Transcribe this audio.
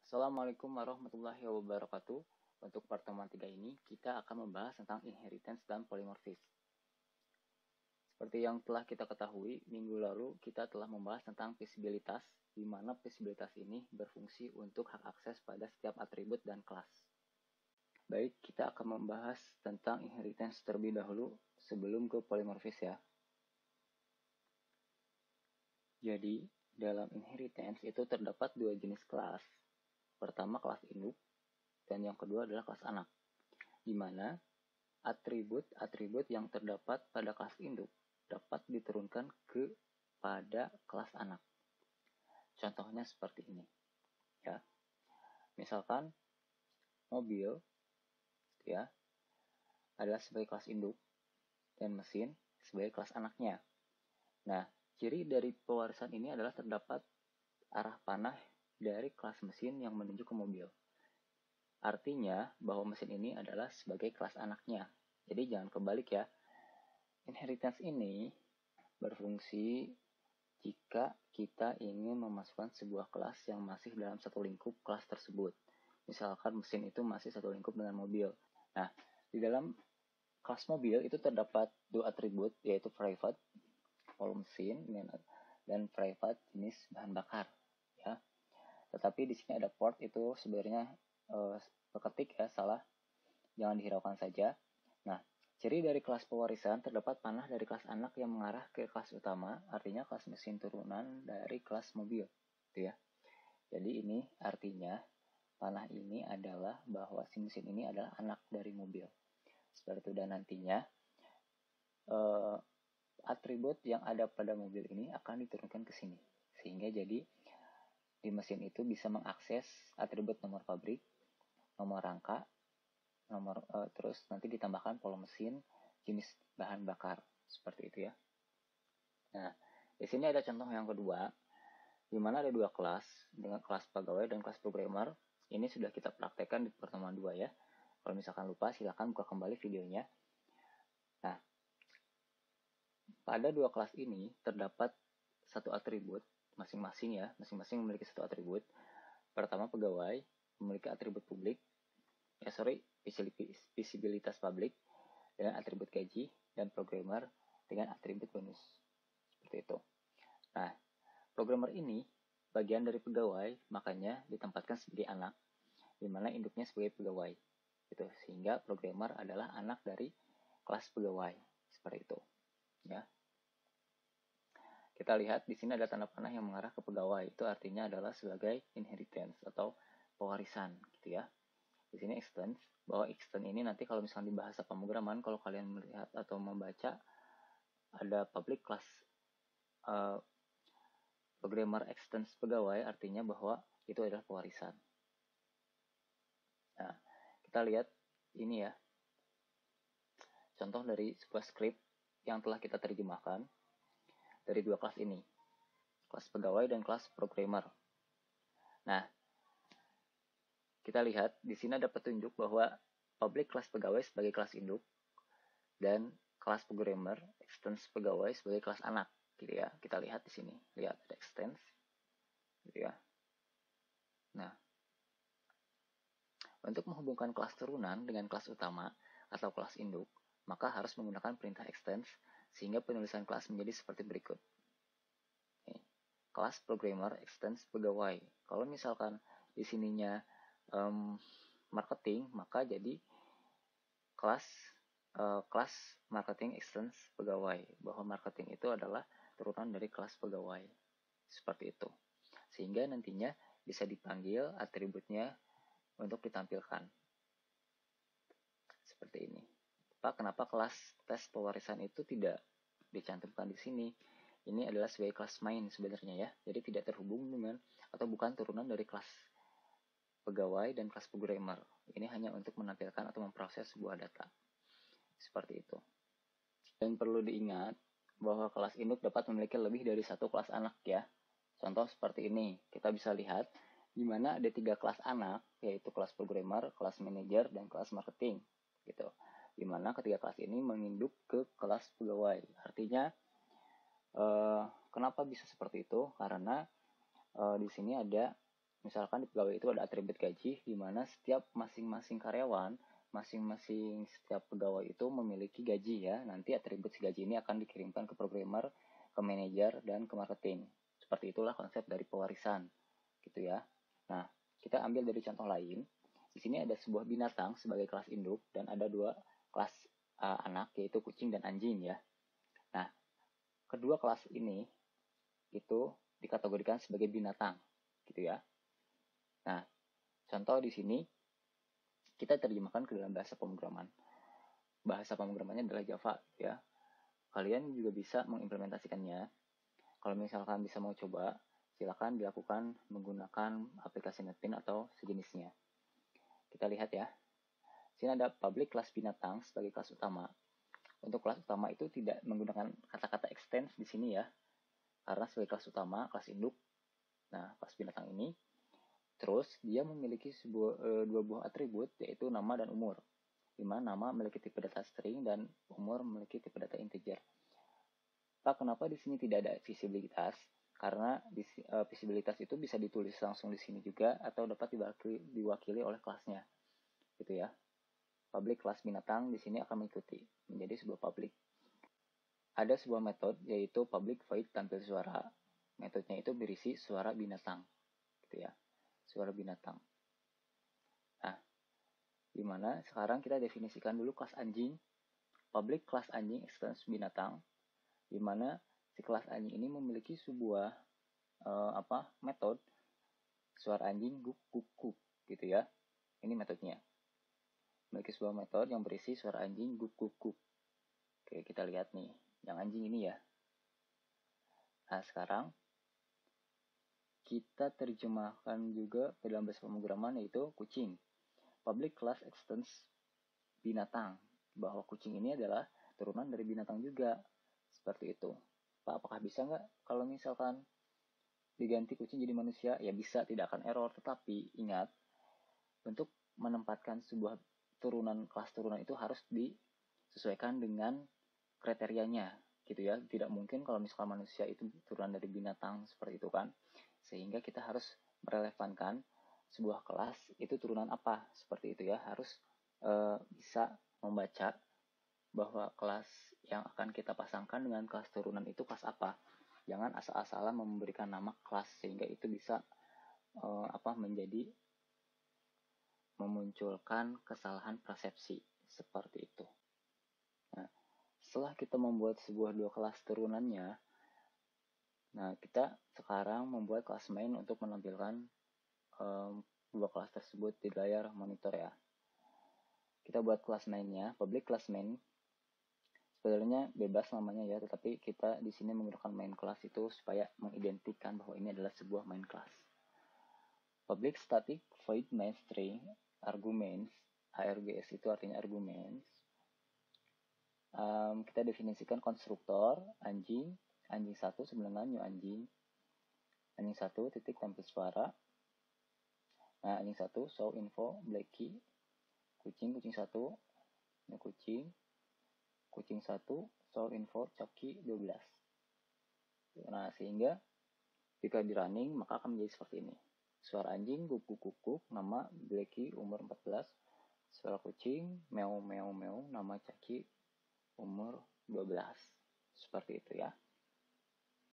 Assalamualaikum warahmatullahi wabarakatuh. Untuk pertemuan 3 ini, kita akan membahas tentang inheritance dan polymorphism. Seperti yang telah kita ketahui, minggu lalu kita telah membahas tentang visibilitas, di mana visibilitas ini berfungsi untuk hak akses pada setiap atribut dan kelas. Baik, kita akan membahas tentang inheritance terlebih dahulu sebelum ke polymorphism ya. Jadi, dalam inheritance itu terdapat dua jenis kelas. Pertama kelas induk, dan yang kedua adalah kelas anak, di mana atribut-atribut yang terdapat pada kelas induk dapat diturunkan kepada kelas anak. Contohnya seperti ini, ya. Misalkan mobil, ya, adalah sebagai kelas induk dan mesin sebagai kelas anaknya. Nah, ciri dari pewarisan ini adalah terdapat arah panah dari kelas mesin yang menuju ke mobil. Artinya bahwa mesin ini adalah sebagai kelas anaknya. Jadi jangan kebalik ya. Inheritance ini berfungsi jika kita ingin memasukkan sebuah kelas yang masih dalam satu lingkup kelas tersebut. Misalkan mesin itu masih satu lingkup dengan mobil. Nah, di dalam kelas mobil itu terdapat dua atribut, yaitu private, volume mesin, dan private jenis bahan bakar. Ya. Tetapi di sini ada port, itu sebenarnya keketik ya, salah. Jangan dihiraukan saja. Nah, ciri dari kelas pewarisan terdapat panah dari kelas anak yang mengarah ke kelas utama, artinya kelas mesin turunan dari kelas mobil, gitu ya. Jadi ini artinya panah ini adalah bahwa si mesin ini adalah anak dari mobil. Seperti itu, dan nantinya atribut yang ada pada mobil ini akan diturunkan ke sini. Sehingga jadi di mesin itu bisa mengakses atribut nomor pabrik, nomor rangka, terus nanti ditambahkan volume mesin, jenis bahan bakar, seperti itu ya. Nah, di sini ada contoh yang kedua, di mana ada dua kelas, dengan kelas pegawai dan kelas programmer. Ini sudah kita praktekkan di pertemuan 2 ya. Kalau misalkan lupa, silakan buka kembali videonya. Nah, pada dua kelas ini terdapat satu atribut masing-masing ya, masing-masing memiliki satu atribut. Pertama pegawai memiliki atribut publik, visibilitas publik dengan atribut gaji, dan programmer dengan atribut bonus. Seperti itu. Nah, programmer ini bagian dari pegawai, makanya ditempatkan sebagai anak, di mana induknya sebagai pegawai. Gitu. Sehingga programmer adalah anak dari kelas pegawai. Seperti itu. Ya. Kita lihat di sini ada tanda panah yang mengarah ke pegawai. Itu artinya adalah sebagai inheritance atau pewarisan, gitu ya. Di sini extend, bahwa extend ini nanti kalau misalnya di bahasa pemrograman, kalau kalian melihat atau membaca ada public class programmer extend pegawai, artinya bahwa itu adalah pewarisan. Nah, kita lihat ini ya, contoh dari sebuah script yang telah kita terjemahkan dari dua kelas ini, kelas pegawai dan kelas programmer. Nah, kita lihat di sini ada petunjuk bahwa public kelas pegawai sebagai kelas induk dan kelas programmer extend pegawai sebagai kelas anak, gitu ya. Kita lihat di sini, lihat ada extend, gitu ya. Nah, untuk menghubungkan kelas turunan dengan kelas utama atau kelas induk, maka harus menggunakan perintah extend sehingga penulisan kelas menjadi seperti berikut. Kelas programmer extend pegawai. Kalau misalkan di sininya marketing, maka jadi kelas marketing extend pegawai, bahwa marketing itu adalah turunan dari kelas pegawai. Seperti itu. Sehingga nantinya bisa dipanggil atributnya untuk ditampilkan. Seperti ini. Pak, kenapa kelas tes pewarisan itu tidak dicantumkan di sini? Ini adalah sebagai kelas main sebenarnya ya. Jadi tidak terhubung dengan atau bukan turunan dari kelas pegawai dan kelas programmer. Ini hanya untuk menampilkan atau memproses sebuah data. Seperti itu. Dan perlu diingat bahwa kelas induk dapat memiliki lebih dari satu kelas anak ya. Contoh seperti ini. Kita bisa lihat di mana ada 3 kelas anak, yaitu kelas programmer, kelas manager, dan kelas marketing. Gitu. Di mana ketiga kelas ini menginduk ke kelas pegawai. Artinya kenapa bisa seperti itu? Karena di sini ada Misalkan di pegawai itu ada atribut gaji, di mana setiap masing-masing karyawan, setiap pegawai itu memiliki gaji ya. Nanti atribut si gaji ini akan dikirimkan ke programmer, ke manajer, dan ke marketing. Seperti itulah konsep dari pewarisan, gitu ya. Nah, kita ambil dari contoh lain. Di sini ada sebuah binatang sebagai kelas induk dan ada dua kelas anak, yaitu kucing dan anjing ya. Nah, kedua kelas ini itu dikategorikan sebagai binatang, gitu ya. Nah, contoh di sini kita terjemahkan ke dalam bahasa pemrograman. Bahasa pemrogramannya adalah Java ya. Kalian juga bisa mengimplementasikannya. Kalau misalkan bisa mau coba, silakan dilakukan menggunakan aplikasi NetBeans atau sejenisnya. Kita lihat ya. Sini ada public kelas binatang sebagai kelas utama. Untuk kelas utama itu tidak menggunakan kata-kata extend di sini ya. Karena sebagai kelas utama, kelas induk. Nah, kelas binatang ini terus dia memiliki dua buah atribut, yaitu nama dan umur. Di mana nama memiliki tipe data string dan umur memiliki tipe data integer. Pak, kenapa di sini tidak ada visibilitas? Karena visibilitas itu bisa ditulis langsung di sini juga atau dapat diwakili oleh kelasnya. Gitu ya. Public kelas binatang di sini akan mengikuti menjadi sebuah public. Ada sebuah metode yaitu public void tampil suara. Metodenya itu berisi suara binatang. Gitu ya. Suara binatang. Nah, dimana sekarang kita definisikan dulu kelas anjing. Public kelas anjing extends binatang, dimana si kelas anjing ini memiliki sebuah metode suara anjing guk guk guk gitu ya. Ini metodenya. Memiliki sebuah metode yang berisi suara anjing guk guk guk. Oke, kita lihat nih, yang anjing ini ya. Nah, sekarang kita terjemahkan juga ke dalam bahasa pemrograman yaitu kucing. Public class extends binatang, bahwa kucing ini adalah turunan dari binatang juga. Seperti itu. Pak, apakah bisa nggak kalau misalkan diganti kucing jadi manusia? Ya bisa, tidak akan error. Tetapi ingat, untuk menempatkan sebuah kelas turunan itu harus disesuaikan dengan kriterianya. Gitu ya. Tidak mungkin kalau misalkan manusia itu turunan dari binatang seperti itu kan. Sehingga kita harus merelevankan sebuah kelas itu turunan apa. Seperti itu ya. Harus bisa membaca bahwa kelas yang akan kita pasangkan dengan kelas turunan itu kelas apa. Jangan asal-asalan memberikan nama kelas sehingga itu bisa menjadi memunculkan kesalahan persepsi seperti itu. Nah, setelah kita membuat sebuah dua kelas turunannya, nah kita sekarang membuat kelas main untuk menampilkan dua kelas tersebut di layar monitor ya. Kita buat kelas mainnya, public class main. Sebenarnya bebas namanya ya, tetapi kita di sini menggunakan main class itu supaya mengidentikan bahwa ini adalah sebuah main class. Public static void main string arguments, ARGS itu artinya arguments. Kita definisikan konstruktor anjing 1 sebenarnya new anjing 1 titik tampil suara. Nah, anjing 1 show info Blacky, kucing 1 new kucing 1 show info Coki 12. Nah, sehingga jika di running maka akan menjadi seperti ini. Suara anjing guk guk guk guk, nama Blacky umur 14. Suara kucing meow meow meow, nama Coki umur 12. Seperti itu ya.